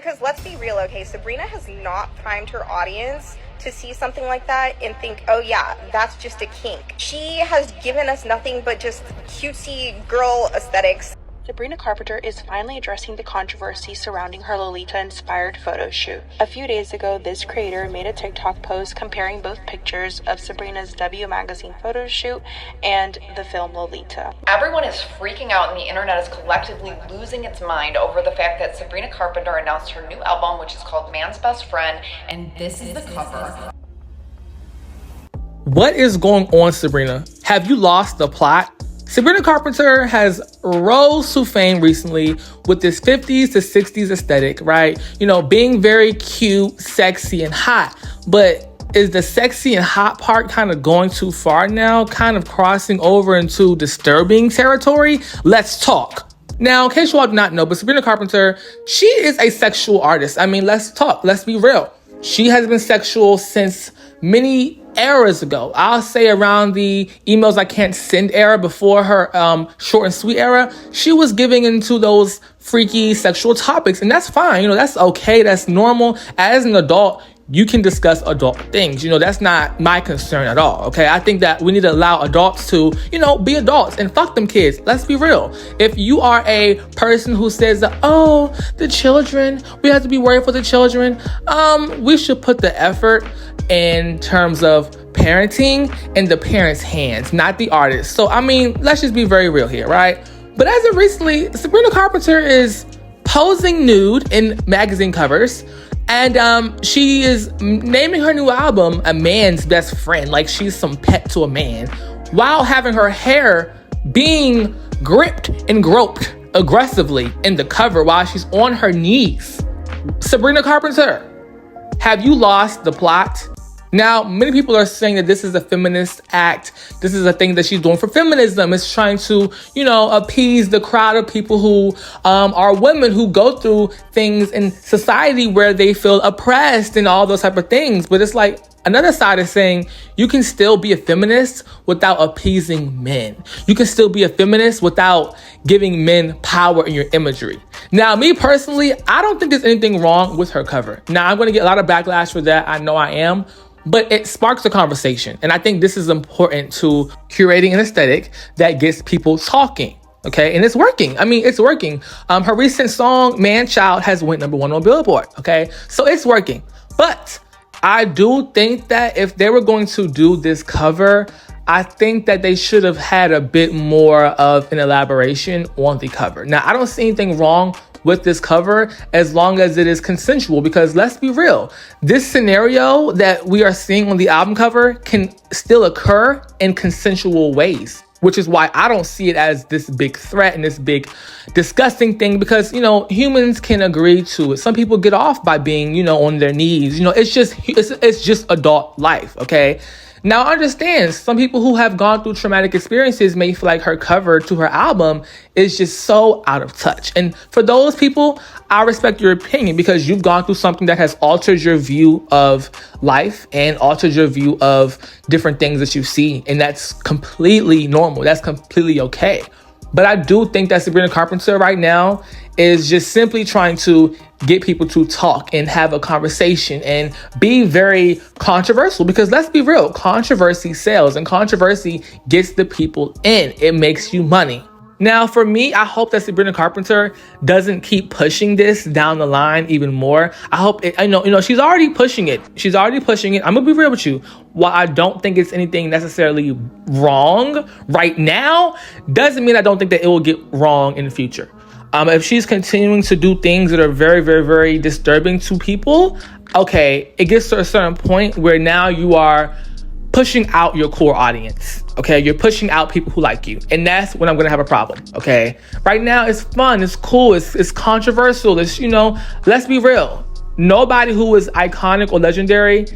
Because let's be real, okay, Sabrina has not primed her audience to see something like that and think, oh yeah, that's just a kink. She has given us nothing but just cutesy girl aesthetics. Sabrina Carpenter is finally addressing the controversy surrounding her Lolita-inspired photo shoot. A few days ago, this creator made a TikTok post comparing both pictures of Sabrina's W magazine photo shoot and the film Lolita. Everyone is freaking out and the internet is collectively losing its mind over the fact that Sabrina Carpenter announced her new album, which is called Man's Best Friend, and this is the cover. What is going on, Sabrina? Have you lost the plot? Sabrina Carpenter has rose to fame recently with this 50s to 60s aesthetic, right? You know, being very cute, sexy, and hot. But is the sexy and hot part kind of going too far now? Kind of crossing over into disturbing territory? Let's talk. Now, in case you all do not know, but Sabrina Carpenter, she is a sexual artist. I mean, let's talk. Let's be real. She has been sexual since many eras ago. I'll say around the emails I can't send era, before her short and sweet era. She was giving into those freaky sexual topics, and that's fine. You know, that's okay. That's normal. As an adult, you can discuss adult things. You know, that's not my concern at all. Okay. I think that we need to allow adults to, you know, be adults and fuck them kids. Let's be real. If you are a person who says that, oh, the children, we have to be worried for the children. We should put the effort in terms of parenting in the parents' hands, not the artist. So, I mean, let's just be very real here, right? But as of recently, Sabrina Carpenter is posing nude in magazine covers. And she is naming her new album A Man's Best Friend, like she's some pet to a man, while having her hair being gripped and groped aggressively in the cover while she's on her knees. Sabrina Carpenter, have you lost the plot? Now, many people are saying that this is a feminist act. This is a thing that she's doing for feminism. It's trying to, you know, appease the crowd of people who are women who go through things in society where they feel oppressed and all those type of things. But it's like, another side is saying you can still be a feminist without appeasing men. You can still be a feminist without giving men power in your imagery. Now, me personally, I don't think there's anything wrong with her cover. Now, I'm going to get a lot of backlash for that. I know I am. But it sparks a conversation. And I think this is important to curating an aesthetic that gets people talking. Okay. And it's working. I mean, it's working. Her recent song, Man Child, has went #1 on Billboard. Okay. So it's working. But I do think that if they were going to do this cover, I think that they should have had a bit more of an elaboration on the cover. Now, I don't see anything wrong with this cover as long as it is consensual, because let's be real, this scenario that we are seeing on the album cover can still occur in consensual ways, which is why I don't see it as this big threat and this big disgusting thing, because, you know, humans can agree to it. Some people get off by being, you know, on their knees. You know, it's just adult life. Okay. Now, I understand some people who have gone through traumatic experiences may feel like her cover to her album is just so out of touch. And for those people, I respect your opinion, because you've gone through something that has altered your view of life and altered your view of different things that you see. And that's completely normal. That's completely okay. But I do think that Sabrina Carpenter right now is just simply trying to get people to talk and have a conversation and be very controversial, because let's be real, controversy sells and controversy gets the people in. It makes you money. Now, for me, I hope that Sabrina Carpenter doesn't keep pushing this down the line even more. I hope it, I know, she's already pushing it. I'm gonna be real with you. While I don't think it's anything necessarily wrong right now, doesn't mean I don't think that it will get wrong in the future. If she's continuing to do things that are very, very, very disturbing to people, okay, it gets to a certain point where now you are pushing out your core audience. Okay, you're pushing out people who like you, and that's when I'm gonna have a problem. Okay, right now it's fun, it's cool, it's controversial. It's, you know, let's be real. Nobody who is iconic or legendary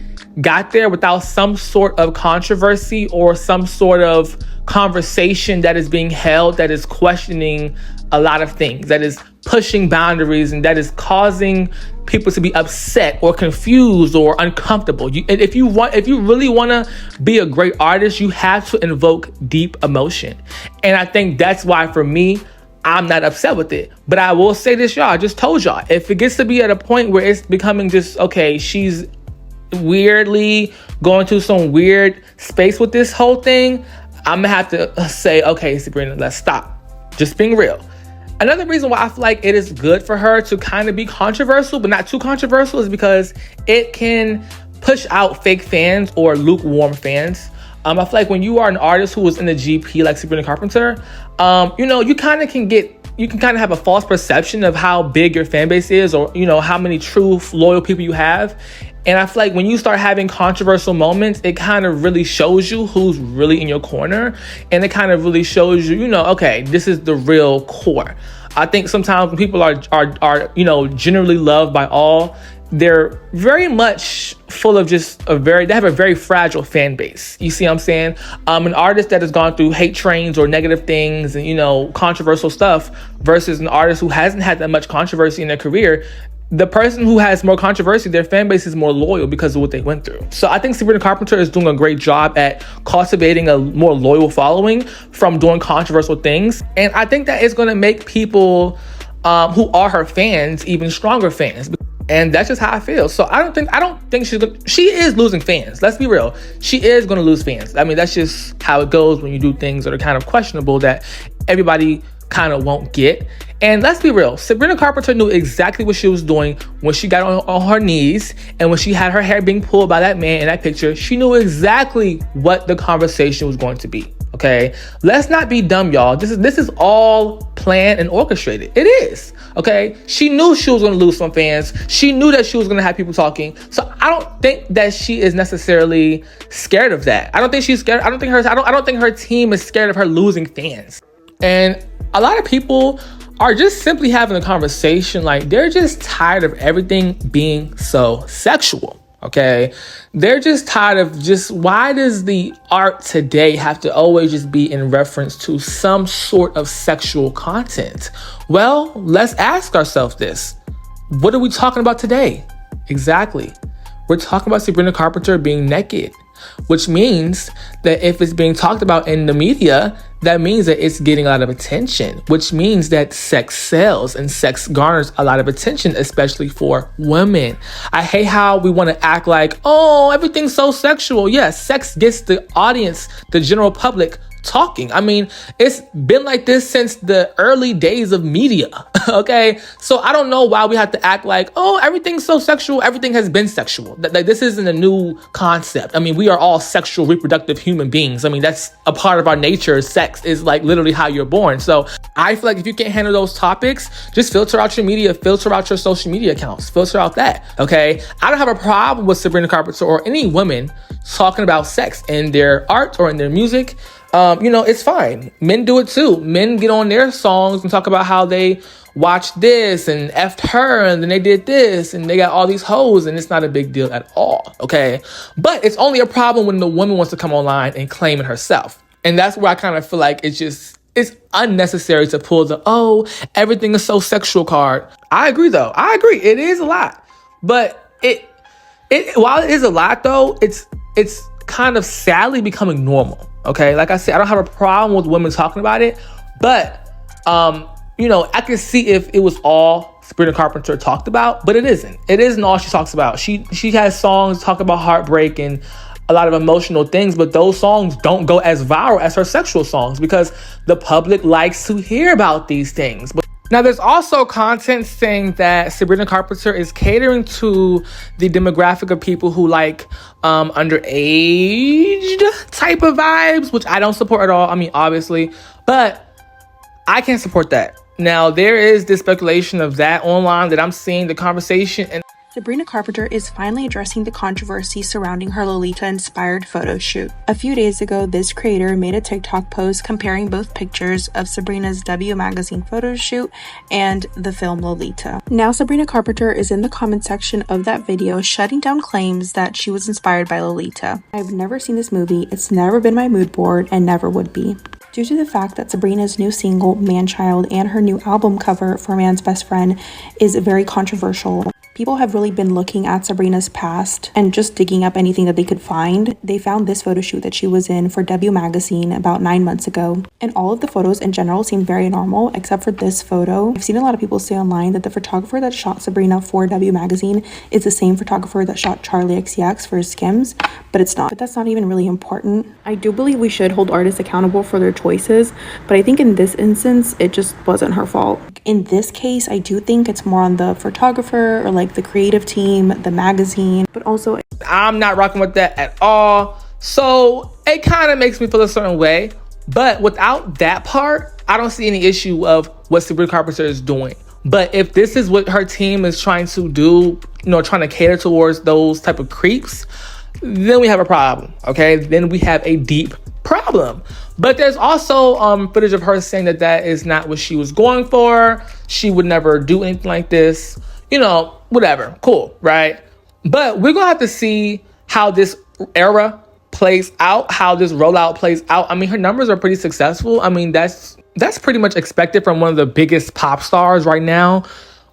got there without some sort of controversy or some sort of conversation that is being held, that is questioning a lot of things, that is pushing boundaries, and that is causing people to be upset or confused or uncomfortable. If you really want to be a great artist, you have to invoke deep emotion. And I think that's why, for me, I'm not upset with it. But I will say this, y'all, I just told y'all, if it gets to be at a point where it's becoming just, okay, she's weirdly going to some weird space with this whole thing, I'm gonna have to say, okay, Sabrina, let's stop. Just being real. Another reason why I feel like it is good for her to kind of be controversial, but not too controversial, is because it can push out fake fans or lukewarm fans. I feel like when you are an artist who was in the GP like Sabrina Carpenter, you kind of have a false perception of how big your fan base is, or, how many true loyal people you have. And I feel like when you start having controversial moments, it kind of really shows you who's really in your corner. And it kind of really shows you, okay, this is the real core. I think sometimes when people are generally loved by all, they're very much full of they have a very fragile fan base. You see what I'm saying? An artist that has gone through hate trains or negative things and, controversial stuff versus an artist who hasn't had that much controversy in their career, the person who has more controversy, their fan base is more loyal because of what they went through. So I think Sabrina Carpenter is doing a great job at cultivating a more loyal following from doing controversial things. And I think that is going to make people who are her fans even stronger fans. And that's just how I feel. So I don't think she is losing fans. Let's be real. She is going to lose fans. I mean, that's just how it goes when you do things that are kind of questionable that everybody kind of won't get. And let's be real, Sabrina Carpenter knew exactly what she was doing when she got on her knees and when she had her hair being pulled by that man in that picture. She knew exactly what the conversation was going to be. Okay, let's not be dumb, y'all. This is all planned and orchestrated. It is. Okay, she knew she was going to lose some fans. She knew that she was going to have people talking. So I don't think that she is necessarily scared of that. I don't think she's scared. I don't think her team is scared of her losing fans. And a lot of people are just simply having a conversation like they're just tired of everything being so sexual. Okay, they're just tired of why does the art today have to always just be in reference to some sort of sexual content? Well, let's ask ourselves this. What are we talking about today? Exactly. We're talking about Sabrina Carpenter being naked, which means that if it's being talked about in the media, that means that it's getting a lot of attention, which means that sex sells and sex garners a lot of attention, especially for women. I hate how we want to act like, oh, everything's so sexual. Yes, sex gets the audience, the general public, talking. I mean, it's been like this since the early days of media. Okay, so I don't know why we have to act like, oh, everything's so sexual. Everything has been sexual. Like, this isn't a new concept. I mean, we are all sexual, reproductive human beings. I mean, that's a part of our nature. Sex is like literally how you're born. So I feel like if you can't handle those topics, just filter out your media, filter out your social media accounts, filter out that. Okay, I don't have a problem with Sabrina Carpenter or any women talking about sex in their art or in their music. It's fine. Men do it too. Men get on their songs and talk about how they watched this and effed her and then they did this and they got all these hoes, and it's not a big deal at all. Okay. But it's only a problem when the woman wants to come online and claim it herself. And that's where I kind of feel like it's unnecessary to pull the, oh, everything is so sexual card. I agree though. I agree. It is a lot. But while it is a lot though, it's kind of sadly becoming normal. Okay, like I said, I don't have a problem with women talking about it, but I could see if it was all Sabrina Carpenter talked about, but it isn't. It isn't all she talks about. She has songs talk about heartbreak and a lot of emotional things, but those songs don't go as viral as her sexual songs because the public likes to hear about these things. But now, there's also content saying that Sabrina Carpenter is catering to the demographic of people who like underage type of vibes, which I don't support at all. I mean, obviously, but I can't support that. Now, there is this speculation of that online that I'm seeing the conversation, and Sabrina Carpenter is finally addressing the controversy surrounding her Lolita-inspired photo shoot. A few days ago, this creator made a TikTok post comparing both pictures of Sabrina's W magazine photo shoot and the film Lolita. Now, Sabrina Carpenter is in the comment section of that video shutting down claims that she was inspired by Lolita. I've never seen this movie, it's never been my mood board, and never would be. Due to the fact that Sabrina's new single, Man Child, and her new album cover for Man's Best Friend is very controversial, People have really been looking at Sabrina's past and just digging up anything that they could find. They found this photo shoot that she was in for W magazine about 9 months ago, and all of the photos in general seem very normal except for this photo. I've seen a lot of people say online that the photographer that shot Sabrina for W magazine is the same photographer that shot Charlie XCX for Skims, but it's not. But that's not even really important. I do believe we should hold artists accountable for their choices, but I think in this instance it just wasn't her fault. In this case, I do think it's more on the photographer or like the creative team, the magazine, but also I'm not rocking with that at all. So it kind of makes me feel a certain way. But without that part, I don't see any issue of what Sabrina Carpenter is doing. But if this is what her team is trying to do, trying to cater towards those type of creeps, then we have a problem, okay? Then we have a deep problem. But there's also footage of her saying that is not what she was going for. She would never do anything like this. Whatever. Cool, right? But we're going to have to see how this era plays out, how this rollout plays out. I mean, her numbers are pretty successful. I mean, that's pretty much expected from one of the biggest pop stars right now.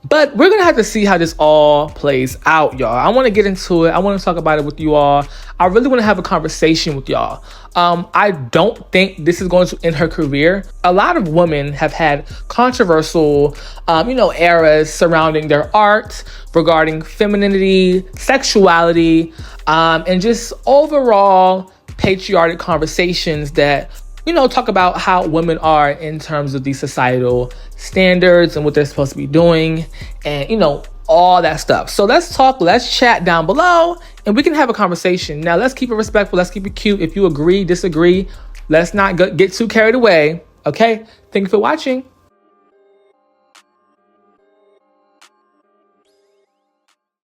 But we're going to have to see how this all plays out, y'all. I want to get into it. I want to talk about it with you all. I really want to have a conversation with y'all. I don't think this is going to end her career. A lot of women have had controversial, eras surrounding their art, regarding femininity, sexuality, and just overall patriotic conversations that talk about how women are in terms of these societal standards and what they're supposed to be doing and, all that stuff. So let's talk, let's chat down below and we can have a conversation. Now, let's keep it respectful. Let's keep it cute. If you agree, disagree, let's not get too carried away. Okay. Thank you for watching.